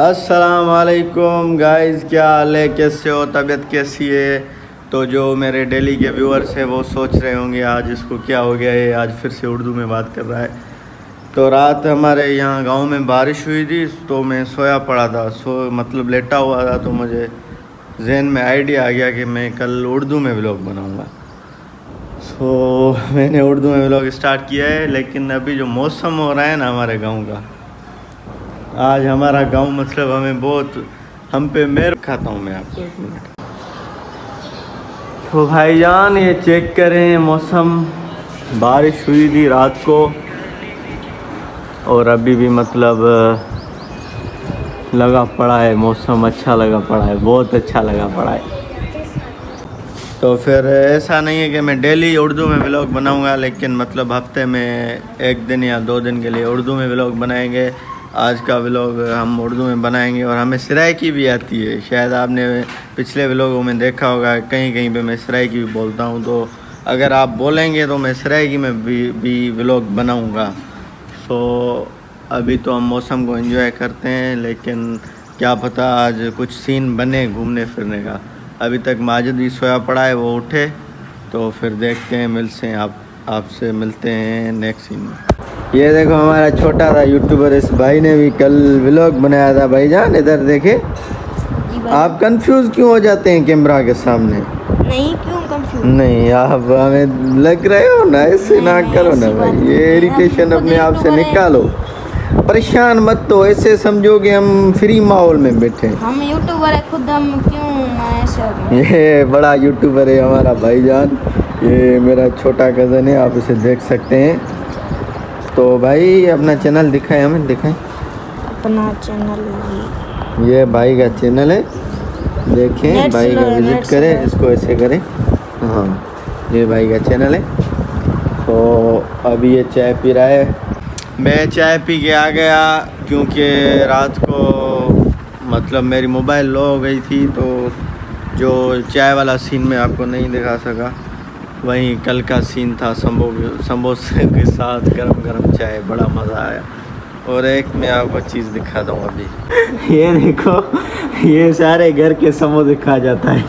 अस्सलाम वालेकुम गाइस, क्या हाल है, कैसे हो, तबीयत कैसी है। तो जो मेरे डेली के व्यूअर्स हैं वो सोच रहे होंगे आज इसको क्या हो गया है, आज फिर से उर्दू में बात कर रहा है। तो रात हमारे यहाँ गांव में बारिश हुई थी तो मैं सोया पड़ा था, मतलब लेटा हुआ था, तो मुझे जहन में आइडिया आ गया कि मैं कल उर्दू में व्लॉग बनाऊँगा। मैंने उर्दू में व्लॉग स्टार्ट किया है। लेकिन अभी जो मौसम हो रहा है ना हमारे गाँव का, आज हमारा गांव मतलब हमें बहुत, हम पे मेहर खाता हूँ मैं आपको। एक मिनट। तो भाईजान ये चेक करें मौसम, बारिश हुई थी रात को और अभी भी मतलब लगा पड़ा है, मौसम अच्छा लगा पड़ा है, बहुत अच्छा लगा पड़ा है। तो फिर ऐसा नहीं है कि मैं डेली उर्दू में व्लॉग बनाऊंगा, लेकिन मतलब हफ्ते में एक दिन या 2 दिन के लिए उर्दू में व्लॉग बनाएंगे। आज का व्लॉग हम उर्दू में बनाएंगे और हमें सराइकी भी आती है। शायद आपने पिछले व्लॉगों में देखा होगा, कहीं कहीं पे मैं सराइकी भी बोलता हूँ। तो अगर आप बोलेंगे तो मैं सराइकी में भी व्लॉग बनाऊँगा। अभी तो हम मौसम को एंजॉय करते हैं, लेकिन क्या पता आज कुछ सीन बने घूमने फिरने का। अभी तक माजिद भी सोया पड़ा है, वो उठे तो फिर देखते हैं, मिलते हैं आपसे मिलते हैं नेक्स्ट सीन में। ये देखो हमारा छोटा सा यूट्यूबर, इस भाई ने भी कल व्लॉग बनाया था। भाईजान इधर देखे, आप कंफ्यूज क्यों हो जाते हैं कैमरा के सामने? नहीं, क्यों कंफ्यूज? नहीं, आप हमें लग रहे हो ना, ऐसे ना करो ना भाई, ये इरिटेशन अपने आप से निकालो, परेशान मत तो, ऐसे समझो कि हम फ्री माहौल में बैठे। हम यूट्यूबर है खुद, हम क्यों ऐसे? ये बड़ा यूट्यूबर है हमारा भाईजान, ये मेरा छोटा कज़न है, आप इसे देख सकते हैं। तो भाई अपना चैनल दिखाएं, हमें दिखाएं अपना चैनल। ये भाई का चैनल है, देखें, भाई का विजिट करें, इसको ऐसे करें। हाँ, ये भाई का चैनल है। तो अभी ये चाय पी रहा है, मैं चाय पी के आ गया क्योंकि रात को मतलब मेरी मोबाइल लो हो गई थी, तो जो चाय वाला सीन मैं आपको नहीं दिखा सका, वहीं कल का सीन था समोसे के साथ गरम गरम चाय, बड़ा मज़ा आया। और एक मैं आपको चीज़ दिखाता हूँ अभी। ये देखो, ये सारे घर के समोसे खा जाता है।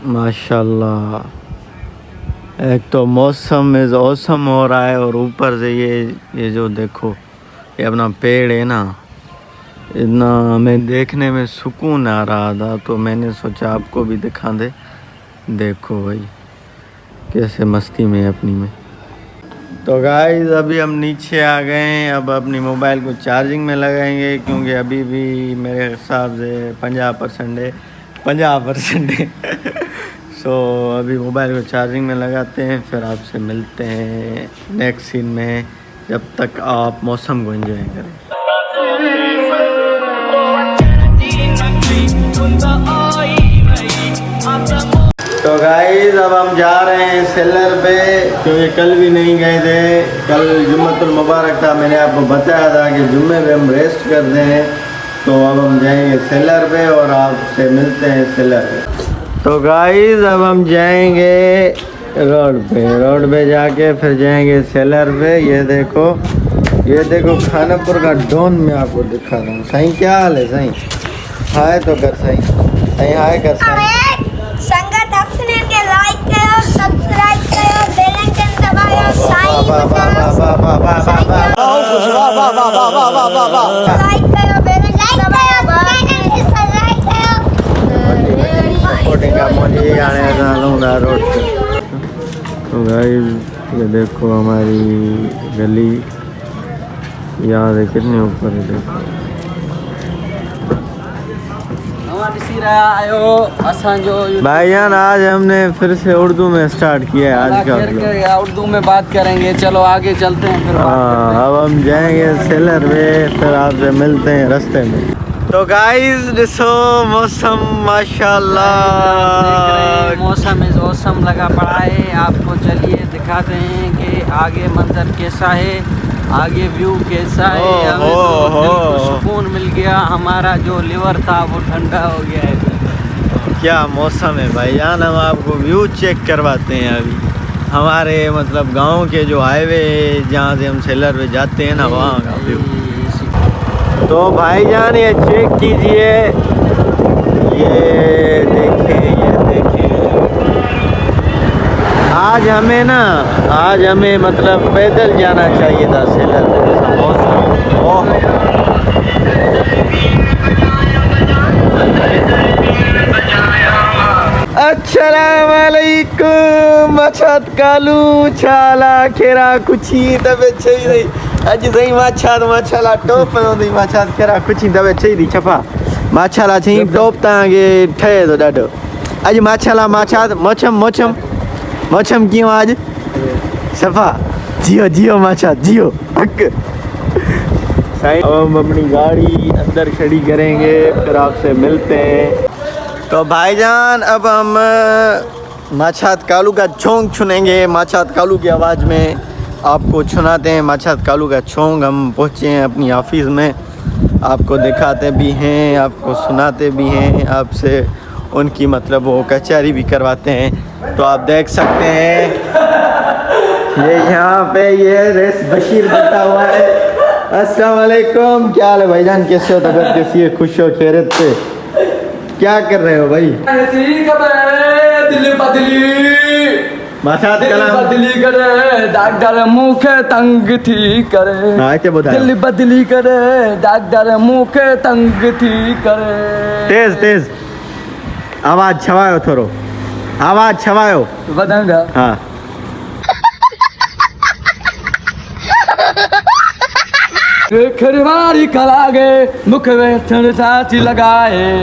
माशाल्लाह, एक तो मौसम में औसम हो रहा है और ऊपर से ये जो देखो, ये अपना पेड़ है ना, इतना हमें देखने में सुकून आ रहा था, तो मैंने सोचा आपको भी दिखा दे। देखो भाई कैसे मस्ती में अपनी में। तो गाइस अभी हम नीचे आ गए हैं, अब अपनी मोबाइल को चार्जिंग में लगाएंगे क्योंकि अभी भी मेरे हिसाब से 50% है, 50% है। अभी मोबाइल को चार्जिंग में लगाते हैं, फिर आपसे मिलते हैं नेक्स्ट सीन में। जब तक आप मौसम को एंजॉय करें। तो गाइस अब हम जा रहे हैं सेलर पे, क्योंकि कल भी नहीं गए थे। कल जुम्मतुल मुबारक था, मैंने आपको बताया था कि जुम्मे पे हम रेस्ट करते हैं। तो अब हम जाएंगे सेलर पे और आपसे मिलते हैं सेलर पे। तो गाइस अब हम जाएंगे रोड पे जाके फिर जाएंगे सेलर पे। ये देखो खानापुर का डॉन मैं आपको दिखा रहा हूँ। सही क्या हाल है? सही हाय तो कर, सही हाय कर, सही संगत अपने के लाइक करो, सब्सक्राइब करो, बेल आइकन दबाओ, लाइक करो, बेल आइकन दबाओ, सपोर्टिंग आप मुझे आने डालूंगा रोड पे। तो गाइस ये देखो हमारी गली, यहाँ से कितने ऊपर है, देखो। भाईजान आज हमने फिर से उर्दू में स्टार्ट किया है आज का उर्दू में बात करेंगे, चलो आगे चलते हैं फिर। हाँ, अब हम जाएंगे सेलर में, फिर आपसे मिलते हैं रास्ते में। तो गाइस देखो मौसम माशाल्लाह, मौसम इस मौसम लगा पड़ा है। आपको चलिए दिखाते हैं कि आगे मंजर कैसा है, आगे व्यू कैसा है। हमें तो दिल को सुकून मिल गया, हमारा जो लिवर था वो ठंडा हो गया है। क्या मौसम है भाईजान, हम आपको व्यू चेक करवाते हैं अभी। हमारे मतलब गांव के जो हाईवे जहाँ से हम सेलर पे जाते हैं ना वहाँ का व्यू। तो भाईजान ये चेक कीजिए, ये देखें आज हमें मतलब पैदल जाना चाहिए था सेलर पे। ओह अस्सलामुअलैकुम मछात कालू छाला खेरा कुछी तबे छई रही अज सही माछाला टोप दी माछात खेरा कुछी तबे छई दी छपा माछाला छई टोप तांगे ठे तो डाडो अज माछाला माछात मोचम क्यों आज सफा जियो माछात जियो हक। अब हम अपनी गाड़ी अंदर खड़ी करेंगे, फिर आपसे मिलते हैं। तो भाईजान अब हम माछात कालू का छोंग सुनेंगे। माछात कालू की आवाज़ में आपको सुनाते हैं माछात कालू का छोंग। हम पहुँचे हैं अपनी ऑफिस में, आपको दिखाते भी हैं, आपको सुनाते भी हैं, आपसे उनकी मतलब वो कचहरी भी करवाते हैं। तो आप देख सकते हैं ये यहाँ पे ये रेस बशीर बैठा हुआ है। अस्सलाम वालेकुम, क्या हाल है भाईजान, कैसे हो, तबीयत कैसी है, खुश हो, खैरियत से, क्या कर रहे हो भाई? दिल्ली बदली माछात कलाम बदली करे डॉक्टर मुख तंग थी करे। हाँ क्या बता दिल्ली बदली करे डॉक्टर मुख तंग थी करे। तेज आवाज छवायो, थोड़ो आवाज छवायो बताऊंगा। हाँ खरवारी कलागे मुख में साथी लगाए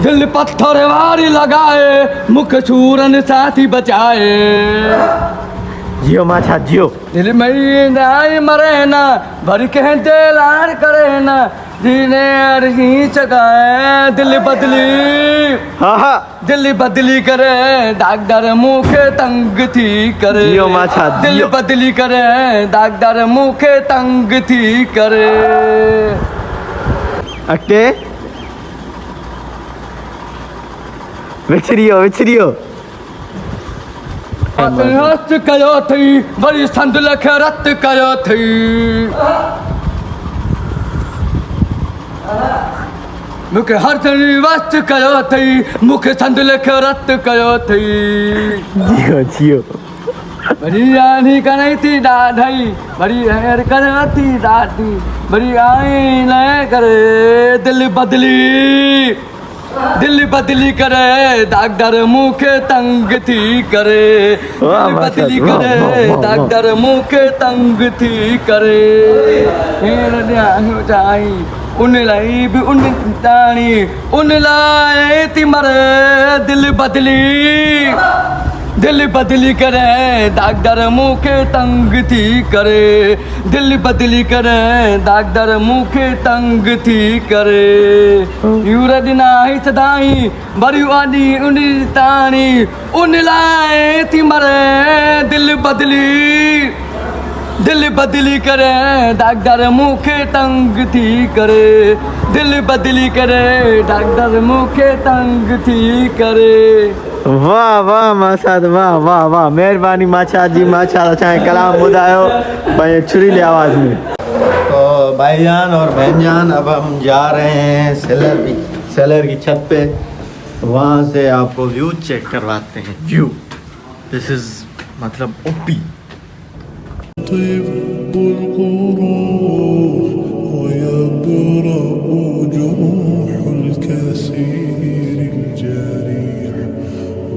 दिल पत्थर वारी लगाए मुख चूरन साथी बचाए। जियो माछा जियो दिल में नाई मरे ना भर के दिलार करे ना जीने अरही चगाए। दिल बदली हाँ दिल बदली करे डॉक्टर मुख तंग थी करे। जियो माछा दिल बदली करे डॉक्टर मुख तंग थी करे। अट्टे विचरियो हस्त कयो थी बड़ी संद लख रत कयो थी। मुख हर वस्त कयो थी मुख संद लख रत कयो थी। जियो बड़ी रानी कनई थी डाढ़ई बड़ी हेर करती डाटी बड़ी आई न करे। दिल बदली करे डॉक्टर मुख तंग थी करे। दिल बदली करे डॉक्टर मुख तंग थी करे। उन लाई भी उन तानी उन लाए थी मरे। दिल बदली करे डॉक्टर मुख तंग थी करे। दिल बदली करे डॉक्टर मुख तंग थी करे। यूरदना ही सदाई बड़ी आनी उन तानी उन लाए थी मरे। दिल बदली करे डॉक्टर मुख तंग थी करे। दिल बदली करे डॉक्टर मुख तंग थी करे। वाह माछात वाह मेहरबानी माछात जी, माछात चाहे कलाम ॿुधायो भाई छुरीली आवाज़ में। तो भाईजान और बहनजान अब हम जा रहे हैं सेलर की छत पे, वहाँ से आपको व्यू चेक करवाते हैं। व्यू दिस इज मतलब ओपी।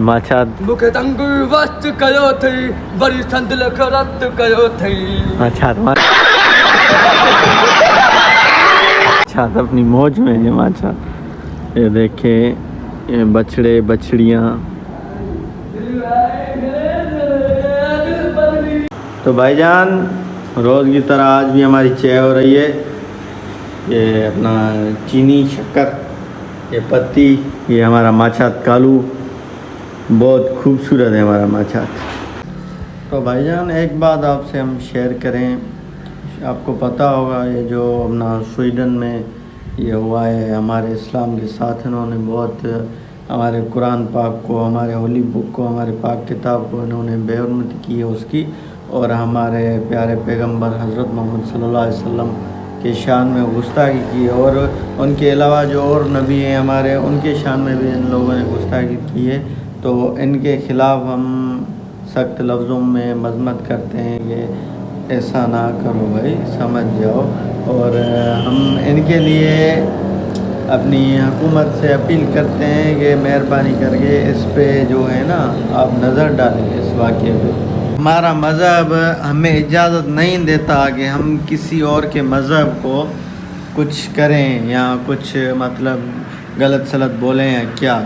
माछात मुख तंग वस्त कयो थी बड़ी संद लख रत कयो थी। माछात अपनी मौज में है माछात। ये देखे ये बछड़े बछड़ियाँ तो भाईजान रोज़ की तरह आज भी हमारी चाय हो रही है। ये अपना चीनी शक्कर, ये पत्ती, ये हमारा माछात कालू, बहुत खूबसूरत है हमारा माछात। तो भाईजान एक बात आपसे हम शेयर करें, आपको पता होगा ये जो अपना स्वीडन में ये हुआ है, हमारे इस्लाम के साथ इन्होंने बहुत हमारे कुरान पाक को, हमारे होली बुक को, हमारे पाक किताब को इन्होंने बेहुरमती की है उसकी, और हमारे प्यारे पैगंबर हज़रत मोहम्मद सल्लल्लाहु अलैहि वसल्लम के शान में गुस्ताखी की, और उनके अलावा जो और नबी हैं हमारे, उनके शान में भी इन लोगों ने गुस्ताखी की है। तो इनके ख़िलाफ़ हम सख्त लफ्ज़ों में मज़म्मत करते हैं कि ऐसा ना करो भाई, समझ जाओ। और हम इनके लिए अपनी हुकूमत से अपील करते हैं कि मेहरबानी करके इस पे जो है ना आप नज़र डालें इस वाक़े पे। हमारा मज़हब हमें इजाज़त नहीं देता कि हम किसी और के मज़हब को कुछ करें या कुछ मतलब गलत सलत बोलें या क्या।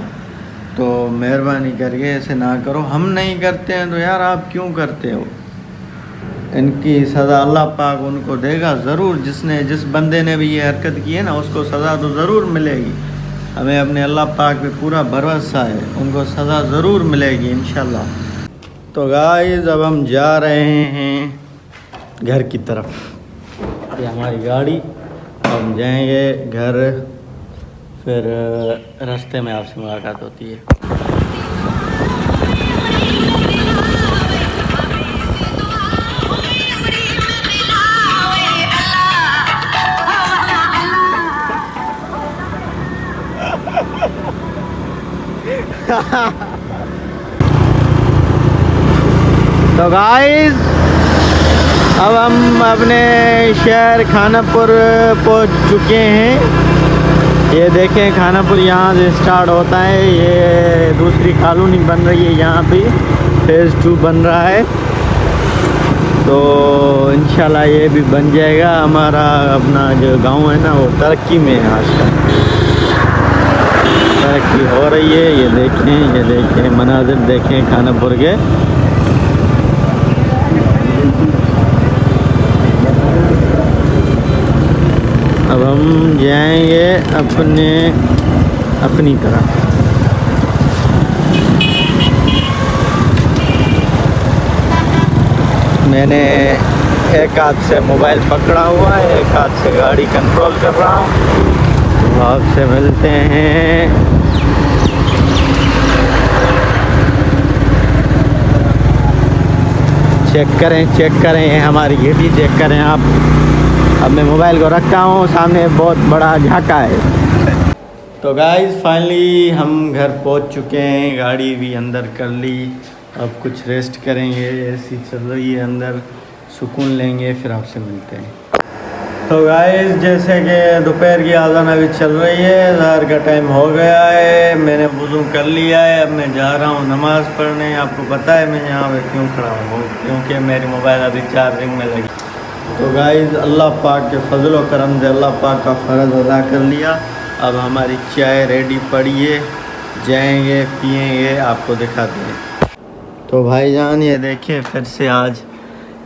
तो मेहरबानी करके ऐसे ना करो। हम नहीं करते हैं तो यार आप क्यों करते हो? इनकी सज़ा अल्लाह पाक उनको देगा ज़रूर। जिस बंदे ने भी ये हरकत की है ना उसको सज़ा तो ज़रूर मिलेगी। हमें अपने अल्लाह पाक पे पूरा भरोसा है, उनको सज़ा ज़रूर मिलेगी इंशाल्लाह। तो गाइस अब हम जा रहे हैं घर की तरफ। ये हमारी गाड़ी, हम जाएंगे घर, फिर रास्ते में आपसे मुलाकात होती है। तो गाइस अब हम अपने शहर खानापुर पहुंच चुके हैं। ये देखें खानापुर यहाँ से स्टार्ट होता है। ये दूसरी कॉलोनी बन रही है, यहाँ पे फेज़ 2 बन रहा है। तो इंशाल्लाह ये भी बन जाएगा। हमारा अपना जो गांव है ना वो तरक्की में है, आजकल तरक्की हो रही है। ये देखें मनाजिर देखें खानापुर के। अब हम जाएंगे अपनी तरफ। मैंने एक हाथ से मोबाइल पकड़ा हुआ है, एक हाथ से गाड़ी कंट्रोल कर रहा हूँ। तो आपसे मिलते हैं। चेक करें हमारी गाड़ी चेक करें आप। अब मैं मोबाइल को रखा हूँ, सामने बहुत बड़ा झाका है। तो गाइस फाइनली हम घर पहुँच चुके हैं, गाड़ी भी अंदर कर ली। अब कुछ रेस्ट करेंगे, ऐसी चल रही है अंदर, सुकून लेंगे, फिर आपसे मिलते हैं। तो गाइस जैसे कि दोपहर की आज़ान अभी चल रही है, ज़हर का टाइम हो गया है। मैंने वुज़ू कर लिया है, अब मैं जा रहा हूँ नमाज़ पढ़ने। आपको पता है मैं यहाँ पे क्यों खड़ा हूँ? क्योंकि मेरी मोबाइल अभी चार्जिंग में लगी। तो गाइस अल्लाह पाक के फजल व करम से अल्लाह पाक का फ़र्ज़ अदा कर लिया। अब हमारी चाय रेडी पड़ी है, जाएंगे पिएंगे, आपको दिखाते हैं। तो भाईजान ये देखिए फिर से आज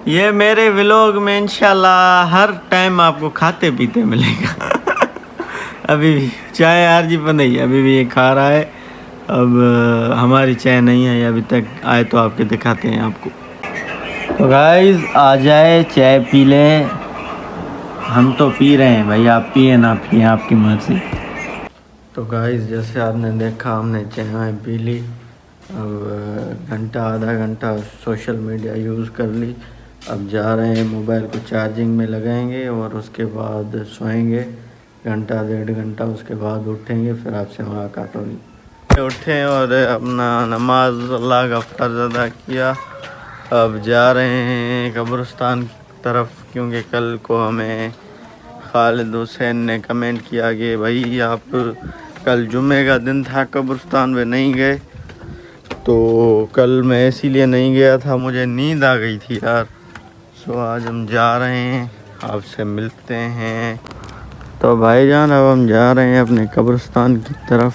ये मेरे व्लॉग में इंशाल्लाह हर टाइम आपको खाते पीते मिलेगा। अभी भी चाय आरजी पर नहीं, अभी भी ये खा रहा है। अब हमारी चाय नहीं है अभी तक, आए तो आपके दिखाते हैं आपको। तो गाइस आ जाए चाय पी लें। हम तो पी रहे हैं भाई, आप पिए ना पिए आपकी मर्जी। तो गाइस जैसे आपने देखा हमने चाय पी ली। अब घंटा आधा घंटा सोशल मीडिया यूज़ कर ली। अब जा रहे हैं मोबाइल को चार्जिंग में लगाएंगे और उसके बाद सोएंगे घंटा 1.5 घंटा, उसके बाद उठेंगे, फिर आपसे मुलाकात होगी। उठे और अपना नमाज अल्लाह का फ़र्ज़ अदा किया। अब जा रहे हैं कब्रिस्तान की तरफ, क्योंकि कल को हमें खालिद हुसैन ने कमेंट किया कि भाई आप कल जुम्मे का दिन था, कब्रिस्तान में नहीं गए। तो कल मैं इसीलिए नहीं गया था, मुझे नींद आ गई थी यार। सो आज हम जा रहे हैं, आपसे मिलते हैं। तो भाईजान अब हम जा रहे हैं अपने कब्रिस्तान की तरफ।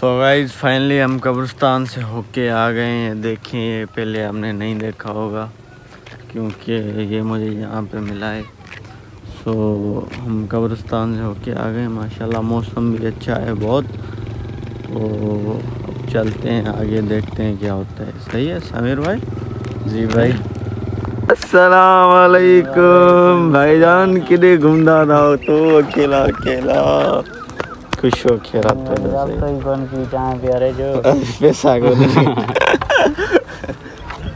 तो गाइस फाइनली हम कब्रिस्तान से होके आ गए हैं। देखें, ये पहले हमने नहीं देखा होगा क्योंकि ये मुझे यहाँ पे मिला है। सो हम कब्रिस्तान से होके आ गए। माशाल्लाह मौसम भी अच्छा है बहुत। तो अब चलते हैं आगे, देखते हैं क्या होता है। सही है समीर भाई? जी भाई। अस्सलाम वालेकुम भाईजान। किधे घूमदा था तो अकेला अकेला? खुश हो खेरा तो पैसा को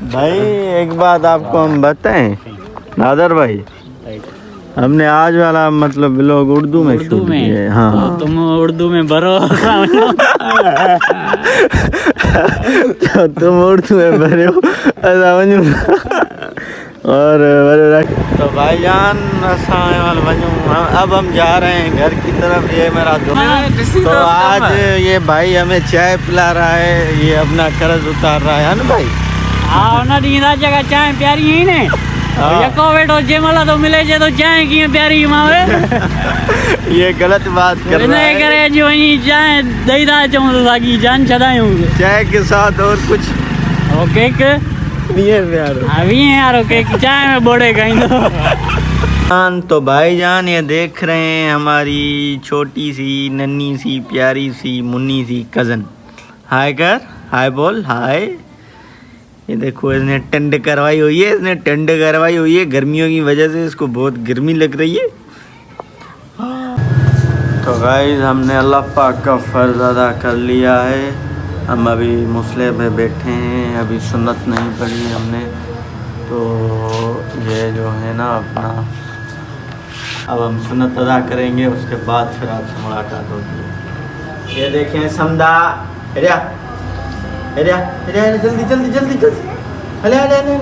भाई एक बात आपको हम बताएं नादर भाई, हमने आज वाला मतलब व्लॉग उर्दू में शूट किया है। हाँ तुम उर्दू में भरो तो तुम उर्दू में भरे हो और तो भाईजान अब हम जा रहे हैं घर की तरफ। ये मेरा दोस्त तो आज ये भाई हमें चाय पिला रहा है, ये अपना कर्ज उतार रहा है ना भाई? हाँ ना दीदा जगह चाय प्यारी है ने यको बेटो जे मला तो मिले जे तो चाय की प्यारी मावे ये गलत बात कर रहा है। करे जो ये चाय दईदा चमो तो साकी जान छदायूं चाय के साथ और कुछ ओके के ये यार अभी यार ओके चाय में बोड़े कहीं तो भाईजान ये देख रहे हैं हमारी छोटी सी नन्ही सी प्यारी सी मुन्नी सी कज़न। हाय कर, हाय बोल, हाय। ये देखो इसने टंड करवाई हुई है, इसने टंड करवाई हुई है। गर्मियों की वजह से इसको बहुत गर्मी लग रही है। तो गाइस हमने अल्लाह पाक का फ़र्ज़ अदा कर लिया है। हम अभी मुसल्ले पे बैठे हैं, अभी सुन्नत नहीं पढ़ी हमने। तो ये जो है ना अपना, अब हम सुन्नत अदा करेंगे, उसके बाद फिर आपसे मुलाकात होती है। ये देखें समदा एरिया एरिया एरिया जल्दी जल्दी जल्दी जल्दी अरे अरे अरे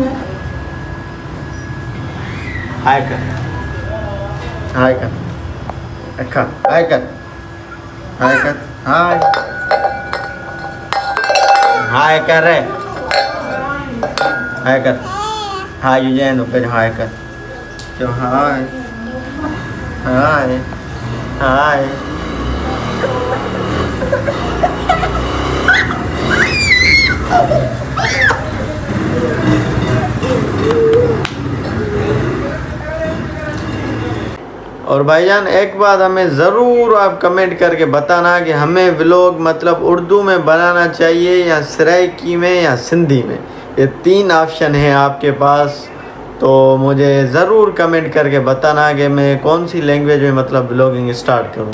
हाय कर, हाय कर, अच्छा हाय कर, हाय कर, हाय हाय कर रे, हाय कर, हाय यूजेन तो फिर हाय कर, तो हाय हाय हाय। और भाईजान एक बात हमें ज़रूर आप कमेंट करके बताना कि हमें व्लॉग मतलब उर्दू में बनाना चाहिए या सराइकी में या सिंधी में। ये 3 ऑप्शन हैं आपके पास। तो मुझे ज़रूर कमेंट करके बताना कि मैं कौन सी लैंग्वेज में मतलब व्लॉगिंग स्टार्ट करूं,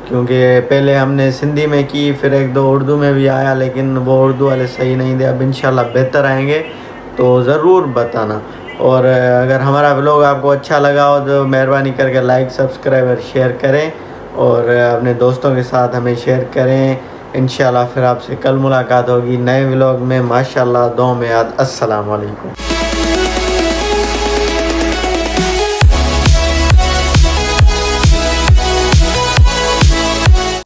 क्योंकि पहले हमने सिंधी में की, फिर 1-2 उर्दू में भी आया, लेकिन वो उर्दू वाले सही नहीं थे। अब इंशाल्लाह बेहतर आएंगे, तो ज़रूर बताना। और अगर हमारा व्लॉग आपको अच्छा लगा हो तो मेहरबानी करके लाइक, सब्सक्राइब और शेयर करें, और अपने दोस्तों के साथ हमें शेयर करें। इंशाल्लाह फिर आपसे कल मुलाकात होगी नए व्लॉग में। माशाल्लाह, दुआ में याद। अस्सलाम वालेकुम।